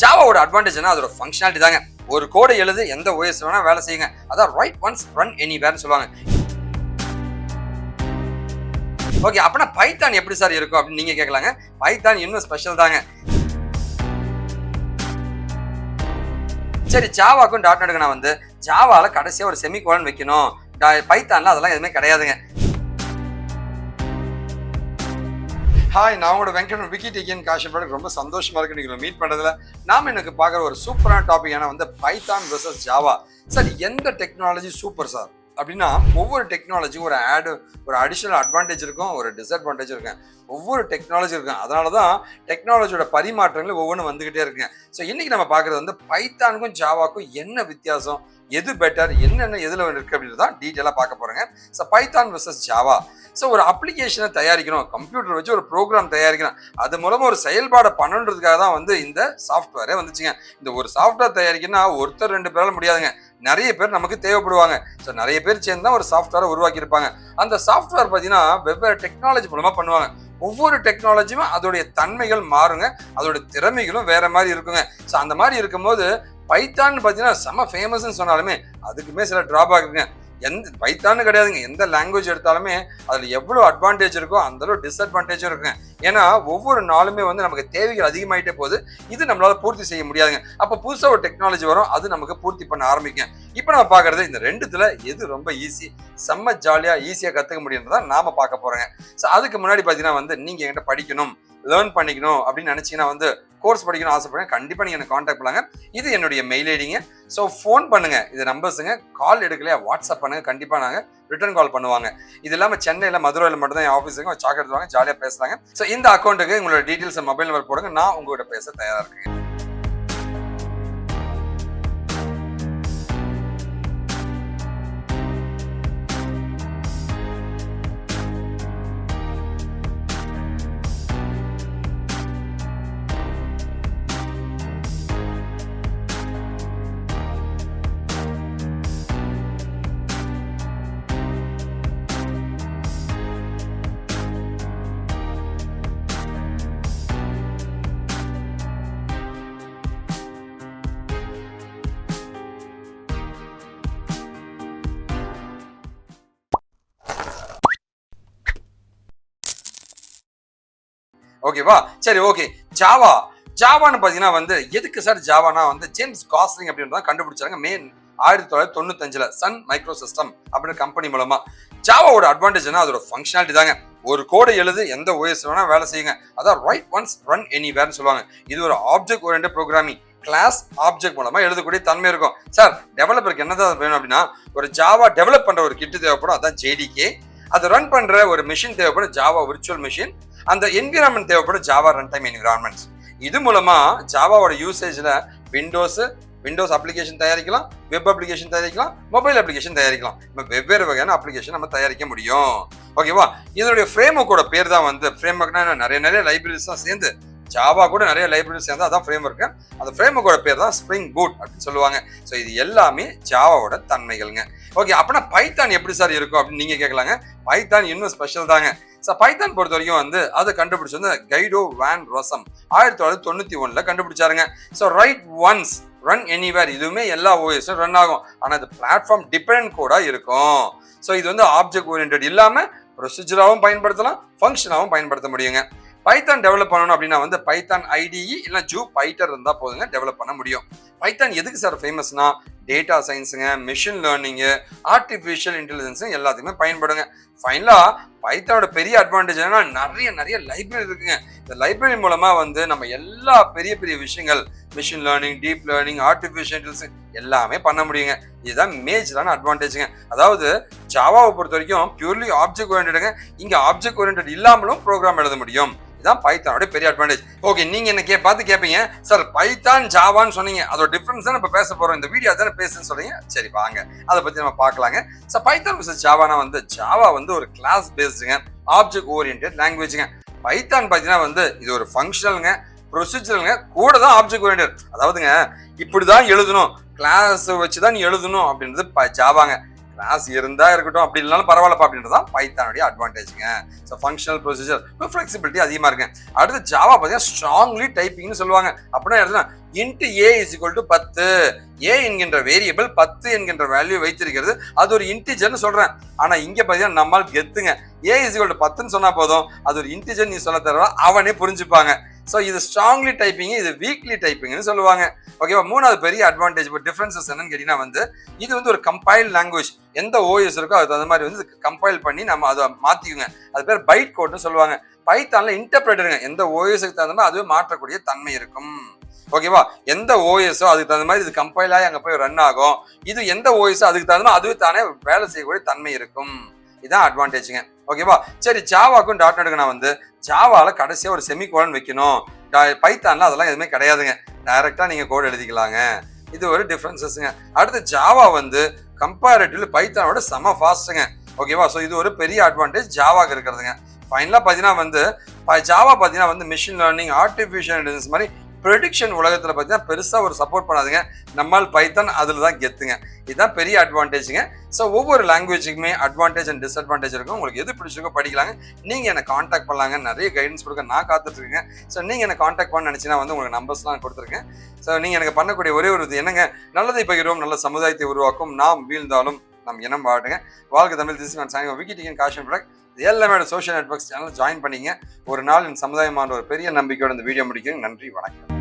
ஜாவாவோட advantage என்ன, அதோட functionality தாங்க. ஒரு கோடை எழுது எந்த OS வேணா வேலை செய்யுங்க. அதான் ரைட் ஒன்ஸ் ரன் எனிவேர்னு சொல்லுவாங்க. ஓகே, அப்படின்னா பைத்தான் எப்படி சார் இருக்கும் அப்படின்னு நீங்க கேட்கலாங்க. பைத்தான் இன்னும் ஸ்பெஷல் தாங்க. சரி, ஜாவாக்கும் டாட் நெட்டுக்கு நான் வந்து ஜாவால கடைசியா ஒரு செமிகோலன் வைக்கணும், பைத்தான்ல அதெல்லாம் எதுவுமே கிடையாதுங்க. ஹாய், நான் உங்களோட வெங்கட் விக்கிடெக்கின் KaaShiv ரொம்ப சந்தோஷமா இருக்கு நீங்க மீட் பண்றதுல. நாம எனக்கு பார்க்குற ஒரு சூப்பரான டாபிக் ஏன்னா வந்து பைத்தான் வெர்சஸ் ஜாவா. சார், எந்த டெக்னாலஜி சூப்பர் சார் அப்படின்னா, ஒவ்வொரு டெக்னாலஜிக்கும் ஒரு அடிஷனல் அட்வான்டேஜ் இருக்கும், ஒரு டிஸ்அட்வான்டேஜ் இருக்கும். ஒவ்வொரு டெக்னாலஜி இருக்கும். அதனால தான் டெக்னாலஜியோட பரிமாற்றங்கள் ஒவ்வொன்றும் வந்துகிட்டே இருக்குங்க. ஸோ இன்னைக்கு நம்ம பார்க்குறது வந்து பைத்தானுக்கும் ஜாவாக்கும் என்ன வித்தியாசம், எது பெட்டர், என்னென்ன எதில் இருக்குது அப்படின்றது தான் டீட்டெயிலாக பார்க்க போகிறேங்க. So Python versus Java. So ஒரு அப்ளிகேஷனை தயாரிக்கணும், கம்ப்யூட்டர் வச்சு ஒரு ப்ரோக்ராம் தயாரிக்கணும், அது மூலமாக ஒரு செயல்பாடை பண்ணுன்றதுக்காக தான் வந்து இந்த சாஃப்ட்வேரே வந்துச்சுங்க. இந்த ஒரு சாஃப்ட்வேர் தயாரிக்கணும்னா ஒருத்தர் 2 பேரால் முடியாதுங்க, நிறைய பேர் நமக்கு தேவைப்படுவாங்க. ஸோ நிறைய பேர் சேர்ந்து தான் ஒரு சாஃப்ட்வேரை உருவாக்கியிருப்பாங்க. அந்த சாஃப்ட்வேர் பார்த்தீங்கன்னா வெவ்வேறு டெக்னாலஜி மூலமாக பண்ணுவாங்க. ஒவ்வொரு டெக்னாலஜியுமே அதோடைய தன்மைகள் மாறுங்க, அதோட திறமைகளும் வேற மாதிரி இருக்குங்க. ஸோ அந்த மாதிரி இருக்கும்போது பைத்தான் பார்த்தீங்கன்னா செம்ம ஃபேமஸ்ன்னு சொன்னாலுமே அதுக்குமே சில டிராபேக் இருக்குங்க. எந்த பைத்தான்னு கிடையாதுங்க, எந்த லாங்குவேஜ் எடுத்தாலுமே அதில் எவ்வளோ அட்வான்டேஜ் இருக்கோ அந்த அளவு டிஸ்அட்வான்டேஜும் இருக்குங்க. ஏன்னா ஒவ்வொரு நாளுமே வந்து நமக்கு தேவைகள் அதிகமாயிட்டே போகுது, இது நம்மளால பூர்த்தி செய்ய முடியாதுங்க. அப்போ புதுசாக ஒரு டெக்னாலஜி வரும், அது நமக்கு பூர்த்தி பண்ண ஆரம்பிக்கும். இப்போ நம்ம பார்க்கறது இந்த ரெண்டுத்துல எது ரொம்ப ஈஸி, செம்ம ஜாலியாக ஈஸியாக கற்றுக்க முடியுன்றதான் நாம பார்க்க போறோங்க. ஸோ அதுக்கு முன்னாடி பார்த்தீங்கன்னா வந்து நீங்கள் என்கிட்ட படிக்கணும், லேர்ன் பண்ணிக்கணும் அப்படின்னு நினைச்சீங்கன்னா வந்து கோர்ஸ் படிக்கணும் ஆசைப்படுங்க, கண்டிப்பாக நீங்கள் எனக்கு காண்டாக்ட் பண்ணுங்க. இது என்னுடைய மெயில் ஐடிங்க. ஸோ ஃபோன் பண்ணுங்க, இது நம்பர்ஸுங்க. கால் எடுக்கலையா வாட்ஸ்அப் பண்ணுங்க, கண்டிப்பாக நாங்கள் ரிட்டர்ன் கால் பண்ணுவாங்க. இது இல்லாமல் சென்னையில் மதுரையில் மட்டும் தான் என் ஆஃபீஸுங்க, சாக் எடுத்துவாங்க, ஜாலியாக பேசுகிறாங்க. ஸோ இந்த அக்கௌண்ட்டுக்கு உங்களோட டீட்டெயில்ஸ் மொபைல் நம்பர் போடுங்க, நான் உங்கள்கிட்ட பேச தயாராக இருக்கேன். ஓகேவா? சரி, ஓகே. ஜாவான்னு பார்த்தீங்கன்னா வந்து எதுக்கு சார் ஜாவானா வந்து ஜேம்ஸ் காஸ்லிங் அப்படின்னு தான் கண்டுபிடிச்சாங்க மே 1995 சன் மைக்ரோ சிஸ்டம் அப்படின்னு கம்பெனி மூலமா. ஜாவாவோட அட்வான்டேஜ் என்ன, அதோட ஃபங்க்ஷனாலிட்டி தாங்க. ஒரு கோடை எழுது எந்த OS வேணா வேலை செய்யுங்க, அதான் ரைட் ஒன்ஸ் ரன் எனிவேர்னு சொல்லுவாங்க. இது ஒரு object oriented programming, class object மூலமா எழுதக்கூடிய தன்மை இருக்கும். சார், டெவலப்பருக்கு என்னதான் வேணும் அப்படின்னா, ஒரு ஜாவா டெவலப் பண்ற ஒரு கிட்டு தேவைப்படும், அதான் JDK. அதை ரன் பண்ற ஒரு மிஷின் தேவைப்படும், ஜாவா விர்ச்சுவல் மிஷின். அந்த என்விரான்மெண்ட் தேவைப்படும், ஜாவா ரன் டைம் என்விரான்மெண்ட்ஸ். இது மூலமா ஜாவாவோட யூசேஜ்ல விண்டோஸ் அப்ளிகேஷன் தயாரிக்கலாம், வெப் அப்ளிகேஷன் தயாரிக்கலாம், மொபைல் அப்ளிகேஷன் தயாரிக்கலாம். நம்ம வெவ்வேறு வகையான அப்ளிகேஷன் நம்ம தயாரிக்க முடியும். ஓகேவா? இதனுடைய ஃப்ரேம்வொர்க்கோட பேர் தான் வந்து ஃப்ரேம்வொர்க்னா நிறைய லைப்ரரிஸ் தான் சேர்ந்து, ஜாவா கூட நிறைய லைப்ரரிஸ் சேர்ந்து அதான் ஃப்ரேம்வொர்க். அந்த ஃப்ரேம்வொர்க்கோட பேர் தான் ஸ்ப்ரிங் பூட் அப்படின்னு சொல்லுவாங்க. ஸோ இது எல்லாமே ஜாவாவோட தன்மைகள்ங்க. ஓகே, அப்படின்னா பைத்தான் எப்படி சார் இருக்கும் அப்படின்னு நீங்க கேட்கலாங்க. பைத்தான் இன்னும் ஸ்பெஷல் தாங்க. ஸோ பைத்தான் பொறுத்த வரைக்கும் வந்து அதை கண்டுபிடிச்சு வந்து கைடோ வான் ரோசம் 1991 கண்டுபிடிச்சாருங்க. So write once run anywhere, இதுவுமே எல்லா OSம் ரன் ஆகும், ஆனால் இது பிளாட்ஃபார்ம் டிபெண்ட் கோடா இருக்கும். ஸோ இது வந்து ஆப்ஜெக்ட் ஓரியன்டட் இல்லாமல் ப்ரொசீஜராகவும் பயன்படுத்தலாம், ஃபங்க்ஷனாகவும் பயன்படுத்த முடியுங்க. பைத்தான் டெவலப் பண்ணணும் அப்படின்னா வந்து பைத்தான் IDE இல்லை ஜூபைட்டர் இருந்தால் போதுங்க, டெவலப் பண்ண முடியும். பைத்தான் எதுக்கு சார் ஃபேமஸ்னா, டேட்டா சயின்ஸுங்க, மிஷின் லேர்னிங்கு, ஆர்டிஃபிஷியல் இன்டெலிஜென்ஸு எல்லாத்துக்குமே பயன்படுங்க. ஃபைனலாக பைத்தானோட பெரிய அட்வான்டேஜ் என்னன்னா நிறைய லைப்ரரி இருக்குங்க. இந்த லைப்ரரி மூலமா வந்து நம்ம எல்லா பெரிய விஷயங்கள், machine learning, deep learning, artificial intelligence எல்லாமே பண்ண முடியுங்க. இதுதான் மேஜரான அட்வான்டேஜுங்க. அதாவது ஜாவாவை பொறுத்த வரைக்கும் பியூர்லி ஆப்ஜெக்ட் ஓரியன்டடுங்க, இங்கே ஆப்ஜெக்ட் ஓரியன்டட் இல்லாமலும் ப்ரோக்ராம் எழுத முடியும். இதுதான் பைத்தானோட பெரிய அட்வான்டேஜ். ஓகே, நீங்க என்ன பார்த்து கேட்பீங்க, சார் பைத்தான் ஜாவான்னு சொன்னீங்க, அதோட டிஃபரன்ஸ் தான் நம்ம பேச போறோம், இந்த வீடியோ தானே பேசுன்னு சொல்றீங்க. சரி வாங்க அதை பத்தி நம்ம பார்க்கலாங்க. ஸோ பைத்தான் versus ஜாவானா வந்து ஜாவா வந்து ஒரு கிளாஸ் பேஸ்டுங்க, ஆப்ஜெக்ட் ஓரியன்டட் லாங்குவேஜுங்க. பைத்தான் பார்த்தீங்கன்னா வந்து இது ஒரு ஃபங்க்ஷனலுங்க, ப்ரொசீஜருங்க, கூட தான் ஆப்ஜெக்ட் ஓரியன்டட். அதாவதுங்க இப்படிதான் எழுதணும், கிளாஸ் வச்சுதான் எழுதணும் அப்படின்றது ஜாவாங்க. கிளாஸ் இருந்தா இருக்கட்டும், அப்படி இல்லைனாலும் பரவாயில்லப்பா அப்படின்றதான் பைத்தானுடைய அட்வான்டேஜுங்க. ஸோ ஃபங்க்ஷனல் ப்ரொசீஜர் ஃப்ளெக்சிபிலிட்டி அதிகமாக இருக்குங்க. அடுத்து ஜாவா பார்த்தீங்கன்னா ஸ்ட்ராங்லி டைப்பிங்னு சொல்லுவாங்க. அப்படின்னா எழுதுனா into A is equal to 10. ஏ என்கின்ற வேரியபிள் 10 என்கின்ற வேல்யூ வைத்திருக்கிறது. அது ஒரு இன்டிஜர்னு சொல்றேன். ஆனா இங்க பாத்தீங்கன்னா நம்மால் கெத்துங்க. ஏ இஸ் ஈக்குவல் டு 10ன்னு சொன்னா போதும், அது ஒரு இன்டிஜர் நீ சொல்ல தர அவனே புரிஞ்சுப்பாங்க. ஸோ இது ஸ்ட்ராங்லி டைப்பிங், இது வீக்லி டைப்பிங்னு சொல்லுவாங்க. ஓகேவா? மூணாவது பெரிய அட்வான்டேஜ் இப்போ டிஃபரன்சஸ் என்னன்னு கேட்டீங்கன்னா இது ஒரு கம்பைல் லாங்குவேஜ். எந்த ஓஎஸ் இருக்கோ அதுக்கு தகுந்த மாதிரி கம்பைல் பண்ணி நம்ம அதை மாத்திக்குங்க. அது பேர் பைட் கோட்னு சொல்லுவாங்க. பைத்தான்ல இன்டர்பிரேட்டருங்க. எந்த ஓஎஸ்க்கு தகுந்த மாதிரி அதுவே மாற்றக்கூடிய தன்மை இருக்கும். ஓகேவா? எந்த ஓஎஸோ அதுக்கு தகுந்த மாதிரி இது கம்பைல் ஆகி அங்க போய் ரன் ஆகும். இது எந்த ஓஎஸோ அதுக்கு தகுந்த மாதிரி அதுவே தானே வேலை செய்யக்கூடிய தன்மை இருக்கும். இதான் அட்வான்டேஜுங்க. ஓகேவா? சரி, ஜாவாக்கும் டாட் நெட்டுக்கு நான் ஜாவால கடைசியா ஒரு செமிகோலன் வைக்கணும். பைத்தான்ல அதெல்லாம் எதுவுமே கிடையாதுங்க. டைரக்டா நீங்க கோட் எழுதிக்கலாங்க. இது ஒரு டிஃபரன்சஸ்ங்க. அடுத்து ஜாவா கம்பேரிட்டிவ்லி பைத்தானோட செம ஃபாஸ்ட்டுங்க. ஓகேவா? ஸோ இது ஒரு பெரிய அட்வான்டேஜ் ஜாவாக்கு இருக்கிறதுங்க. ஃபைனலா பார்த்தீங்கன்னா ஜாவா பார்த்தீங்கன்னா மிஷின் லேர்னிங், ஆர்டிஃபிஷியல் இன்டெலிஜென்ஸ் மாதிரி ப்ரெடிக்ஷன் உலகத்தில் பார்த்தீங்கன்னா பெருசாக ஒரு சப்போர்ட் பண்ணாதுங்க. நம்மால் பைத்தான் அதில் தான் கெத்துங்க. இதுதான் பெரிய அட்வான்டேஜுங்க. ஸோ ஒவ்வொரு லாங்குவேஜுக்குமே அட்வான்டேஜ் அண்ட் டிஸ்அட்வான்டேஜ் இருக்கும். உங்களுக்கு எது பிடிச்சிருக்கோ படிக்கலாங்க. நீங்கள் என்னை காண்டாக்ட் பண்ணலாங்க. நிறைய கைடன்ஸ் கொடுக்க நான் காத்துட்ருக்கேன். ஸோ நீங்கள் என்னை காண்டாக்ட் பண்ண நினச்சினா உங்களுக்கு நம்பர்ஸ்லாம் கொடுத்துருக்கேன். ஸோ நீங்கள் எனக்கு பண்ணக்கூடிய ஒரே ஒரு இது என்னங்க, நல்லதை பகிர்வோம், நல்ல சமுதாயத்தை உருவாக்கும், நாம் வீழ்ந்தாலும் நம் இனம் வாடுங்க. வாழ்க்கை தமிழ் திஸ் நான் சாயங்க விக்கிட்டிகன் காஷிவ் ப்ராடக்ட் எல்லாமே சோஷியல் நெட்வொர்க்ஸ் சேனல் ஜாயின் பண்ணிங்க. ஒரு நாள் இந்த சமுதாயமான ஒரு பெரிய நம்பிக்கையோட இந்த வீடியோ முடிக்கிறேன். நன்றி, வணக்கம்.